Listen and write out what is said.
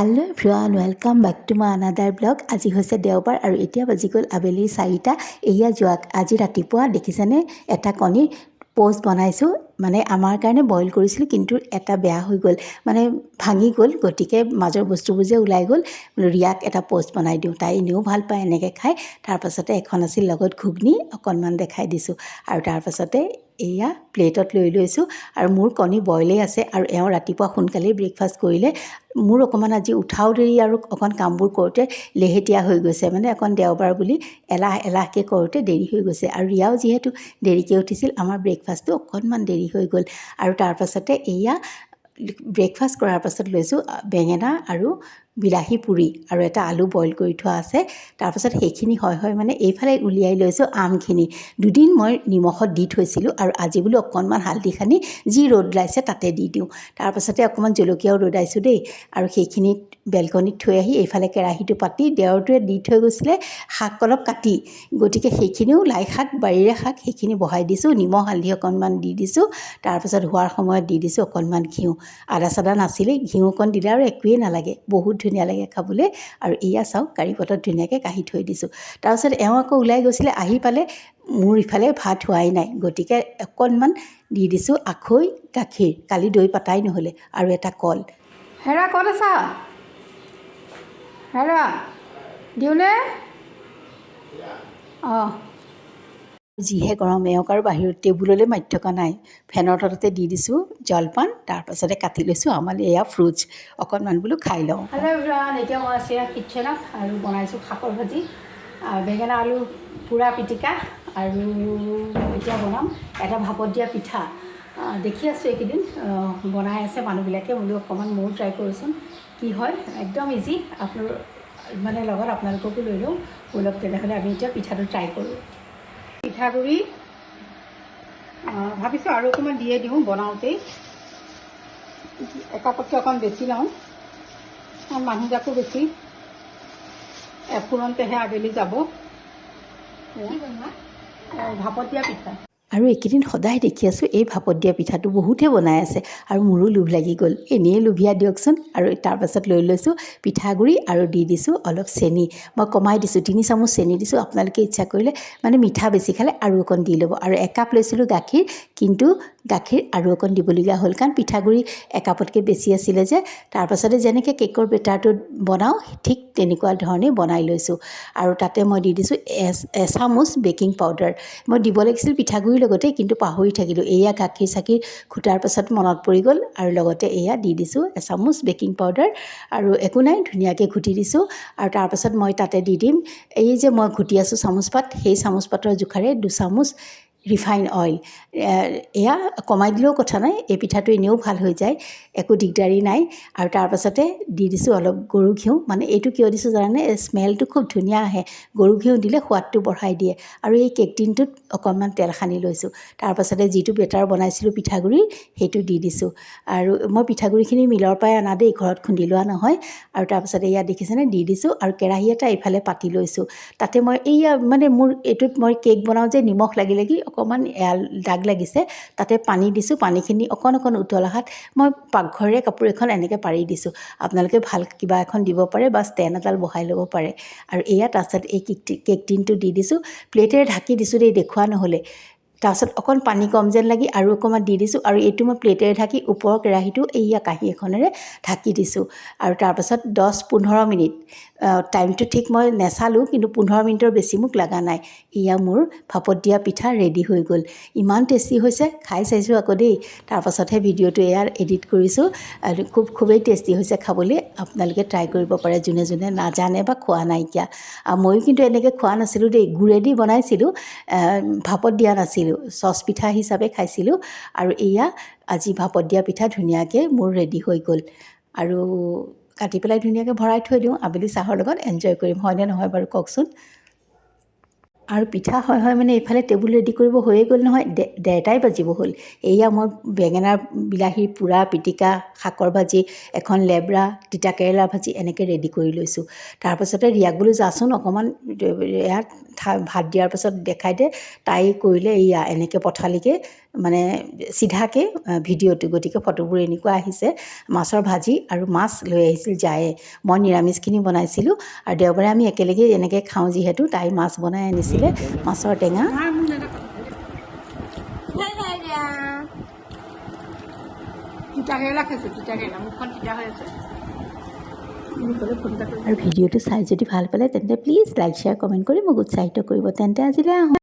Hello everyone welcome back to my another blog. আজি হৈছে দেওবাৰ আৰু এতিয়া বাজি গ'ল আবেলি 4টা। এয়া যোৱা আজি ৰাতিপুৱা দেখিছেনে এটা কণী পোষ্ট বনাইছোঁ, মানে আমাৰ কাৰণে বইল কৰিছিলোঁ কিন্তু এটা বেয়া হৈ গ'ল, মানে ভাঙি গ'ল। গতিকে মাজৰ বস্তুবোৰ যে ওলাই গ'ল, ৰিয়াক এটা পোষ্ট বনাই দিওঁ, তাই এনেও ভাল পায় এনেকৈ খাই। তাৰপাছতে এখন আছিল লগত ঘুগনি অকণমান দেখাই দিছোঁ আৰু তাৰপাছতে এয়া প্লেটত লৈ লৈছোঁ আৰু মোৰ কণী বইলেই আছে আৰু এওঁ ৰাতিপুৱা সোনকালেই ব্ৰেকফাষ্ট কৰিলে। মোৰ অকণমান আজি উঠাও দেৰি আৰু অকণ কামবোৰ কৰোঁতে লেহেতীয়া হৈ গৈছে, মানে অকণ দেওবাৰ বুলি এলাহকৈ কৰোঁতে দেৰি হৈ গৈছে আৰু ৰিয়াও যিহেতু দেৰিকৈ উঠিছিল, আমাৰ ব্ৰেকফাষ্টটো অকণমান দেৰি হৈ গ'ল। আৰু তাৰপাছতে এয়া ব্ৰেকফাষ্ট কৰাৰ পাছত লৈছোঁ বেঙেনা আৰু বিলাহী পুৰি আৰু এটা আলু বইল কৰি থোৱা আছে। তাৰপাছত সেইখিনি হয় মানে এইফালে উলিয়াই লৈছোঁ আমখিনি। দুদিন মই নিমখত দি থৈছিলোঁ আৰু আজি বোলো অকণমান হালধি সানি যি ৰ'দ ওলাইছে তাতে দি দিওঁ। তাৰপাছতে অকণমান জলকীয়াও ৰ'দাইছোঁ দেই, আৰু সেইখিনিত বেলকনিত থৈ আহি এইফালে কেৰাহীটো পাতি দেওৰটোৱে দি থৈ গৈছিলে শাক অলপ কাটি, গতিকে সেইখিনিও লাই শাক বাৰীৰে শাক সেইখিনি বহাই দিছোঁ, নিমখ হালধি অকণমান দি দিছোঁ। তাৰপাছত হোৱাৰ সময়ত দি দিছোঁ অকণমান ঘিউ, আদা চাদা নাছিলেই, ঘিউ অকণ দিলে আৰু একোৱেই নালাগে, বহুত ধুনীয়া লাগে খাবলৈ। আৰু এয়া চাওক কাৰী পটত ধুনীয়াকৈ কাঢ়ি থৈ দিছোঁ। তাৰপাছত এওঁ আকৌ ওলাই গৈছিলে, আহি পালে মোৰ ইফালে ভাত হোৱাই নাই, গতিকে অকণমান দি দিছোঁ আখৈ গাখীৰ, কালি দৈ পাতাই নহ'লে, আৰু এটা কল। হেৰা ক'ত আছা? হেৰা দিওঁনে? অঁ, যিহে গৰম, এওঁক আৰু বাহিৰত টেবুললৈ মাতি থকা নাই, ফেনৰ তলতে দি দিছোঁ জলপান। তাৰপাছতে কাটি লৈছোঁ আমাৰ এয়া ফ্ৰুটছ অকণমান বোলো খাই লওঁ। হেল্ল' এভৰিৱান, এতিয়া মই আছোঁ কিটচেনত আৰু বনাইছোঁ শাকৰ ভাজি, বেঙেনা আলু পুৰা পিটিকা, আৰু এতিয়া বনাম এটা ভাপত দিয়া পিঠা। দেখি আছোঁ এইকেইদিন বনাই আছে মানুহবিলাকে, বোলো অকণমান ময়ো ট্ৰাই কৰোঁচোন কি হয়। একদম ইজি, আপোনাৰ মানে লগত আপোনালোককো লৈ লওঁ ব'লক। তেনেহ'লে আমি এতিয়া পিঠাটো ট্ৰাই কৰোঁ। পিঠাগুড়ি ভাবিছোঁ আৰু অকণমান দিয়ে দিওঁ বনাওঁতেই, একাপতকৈ অকণ বেছি লওঁ, মানুহজাকো বেছি, এফোৰণতেহে আবেলি যাব। ভাপত দিয়া পিঠা। আৰু এইকেইদিন সদায় দেখি আছোঁ এই ভাপত দিয়া পিঠাটো বহুতে বনাই আছে আৰু মোৰো লোভ লাগি গ'ল, এনেই লোভিয়া দিয়কচোন। আৰু তাৰপাছত লৈ লৈছোঁ পিঠাগুড়ি আৰু দি দিছোঁ অলপ চেনি, মই কমাই দিছোঁ 3 চামুচ চেনি দিছোঁ। আপোনালোকে ইচ্ছা কৰিলে মানে মিঠা বেছি খালে আৰু অকণ দি ল'ব। আৰু একাপ লৈছিলোঁ গাখীৰ, কিন্তু গাখীৰ আৰু অকণ দিবলগীয়া হ'ল কাৰণ পিঠাগুড়ি একাপতকৈ বেছি আছিলে যে। তাৰপাছতে যেনেকৈ কেকৰ বেটাৰটো বনাওঁ ঠিক তেনেকুৱা ধৰণেই বনাই লৈছোঁ। আৰু তাতে মই দি দিছোঁ এচামুচ বেকিং পাউডাৰ। মই দিব লাগিছিল পিঠাগুড়িৰ লগতে, কিন্তু পাহৰি থাকিলোঁ। এয়া গাখীৰ চাখীৰ ঘুটাৰ পাছত মনত পৰি গ'ল, আৰু লগতে এয়া দি দিছোঁ এচামুচ বেকিং পাউডাৰ। আৰু একো নাই, ধুনীয়াকৈ ঘুটি দিছোঁ। আৰু তাৰপাছত মই তাতে দি দিম এই যে মই ঘুটি আছোঁ চামুচ পাত, সেই চামুচ পাতৰ জোখাৰে 2 চামুচ ৰিফাইন অইল। এয়া কমাই দিলেও কথা নাই, এই পিঠাটো এনেও ভাল হৈ যায়, একো দিগদাৰী নাই। আৰু তাৰপাছতে দি দিছোঁ অলপ গৰু ঘিউ, মানে এইটো কিয় দিছোঁ জানানে, স্মেলটো খুব ধুনীয়া আহে, গৰু ঘিউ দিলে সোৱাদটো বঢ়াই দিয়ে। আৰু এই কেক টিনটোত অকণমান তেল সানি লৈছোঁ। তাৰপাছতে যিটো বেটাৰ বনাইছিলোঁ পিঠাগুড়িৰ সেইটো দি দিছোঁ। আৰু মই পিঠাগুড়িখিনি মিলৰ পৰাই অনা দেই, ঘৰত খুন্দি লোৱা নহয়। আৰু তাৰপাছতে এয়া দেখিছেনে দি দিছোঁ, আৰু কেৰাহী এটা এইফালে পাতি লৈছোঁ। তাতে মই এয়া মানে মোৰ এইটোত মই কেক বনাওঁ যে নিমখ লাগি লাগি অকণমান দাগ লাগিছে, তাতে পানী দিছোঁ। পানীখিনি অকণ অকণ উতল অহাত মই পাকঘৰৰে কাপোৰ এখন এনেকৈ পাৰি দিছোঁ। আপোনালোকে ভাল কিবা এখন দিব পাৰে বা ষ্টেণ্ড এডাল বহাই ল'ব পাৰে। আৰু এয়া তাৰপাছত এই কেক টিনটো দি দিছোঁ, প্লেটেৰে ঢাকি দিছোঁ দেই, দেখুওৱা নহ'লে। তাৰপাছত অকণ পানী কম যেন লাগি আৰু অকণমান দি দিছোঁ, আৰু এইটো মই প্লেটেৰে ঢাকি ওপৰৰ কেৰাহীটো এইয়া কাঁহী এখনেৰে ঢাকি দিছোঁ। আৰু তাৰপাছত 10-15 মিনিট, টাইমটো ঠিক মই নেচালোঁ, কিন্তু 15 মিনিটৰ বেছি মোক লগা নাই। এয়া মোৰ ভাপত দিয়া পিঠা ৰেডি হৈ গ'ল। ইমান টেষ্টি হৈছে, খাই চাইছোঁ আকৌ দেই। তাৰপাছতহে ভিডিঅ'টো এয়াৰ এডিট কৰিছোঁ, আৰু খুবেই টেষ্টি হৈছে খাবলৈ। আপোনালোকে ট্ৰাই কৰিব পাৰে যোনে যোনে নাজানে বা খোৱা নাইকিয়া। ময়ো কিন্তু এনেকৈ খোৱা নাছিলোঁ দেই, গুড়েদি বনাইছিলোঁ, ভাপত দিয়া নাছিলোঁ, চচ পিঠা হিচাপে খাইছিলোঁ। আৰু এয়া আজি ভাপত দিয়া পিঠা ধুনীয়াকৈ মোৰ ৰেডি হৈ গ'ল। আৰু কাটি পেলাই ধুনীয়াকৈ ভৰাই থৈ দিওঁ, আবেলি চাহৰ লগত এনজয় কৰিম, হয়নে নহয় বাৰু কওকচোন। আৰু পিঠা হয় মানে এইফালে টেবুল ৰেডি কৰিব হৈয়ে গ'ল নহয়, 1:30টাই বাজিব হ'ল। এয়া মই বেঙেনাৰ বিলাহীৰ পুৰা পিটিকা, শাকৰ ভাজি, এখন লেবৰা, তিতা কেৰেলা ভাজি এনেকৈ ৰেডি কৰি লৈছোঁ। তাৰপাছতে ৰিয়াক বোলো যাচোন অকণমান, ইয়াত ভাত দিয়াৰ পাছত দেখাই দে, তাই কৰিলে এয়া এনেকৈ পঠালিকৈ মানে চিধাকৈ ভিডিঅ'টো, গতিকে ফটোবোৰ এনেকুৱা আহিছে। মাছৰ ভাজি আৰু মাছ লৈ আহিছিল জায়ে, মই নিৰামিষখিনি বনাইছিলোঁ আৰু দেওবাৰে আমি একেলগে এনেকৈ খাওঁ যিহেতু তাই মাছ বনাই আনিছিলে, মাছৰ টেঙা। আৰু ভিডিঅ'টো চাই যদি ভাল পালে তেন্তে প্লিজ লাইক শ্বেয়াৰ কমেণ্ট কৰি মোক উৎসাহিত কৰিব। তেন্তে আজিলৈ আহোঁ।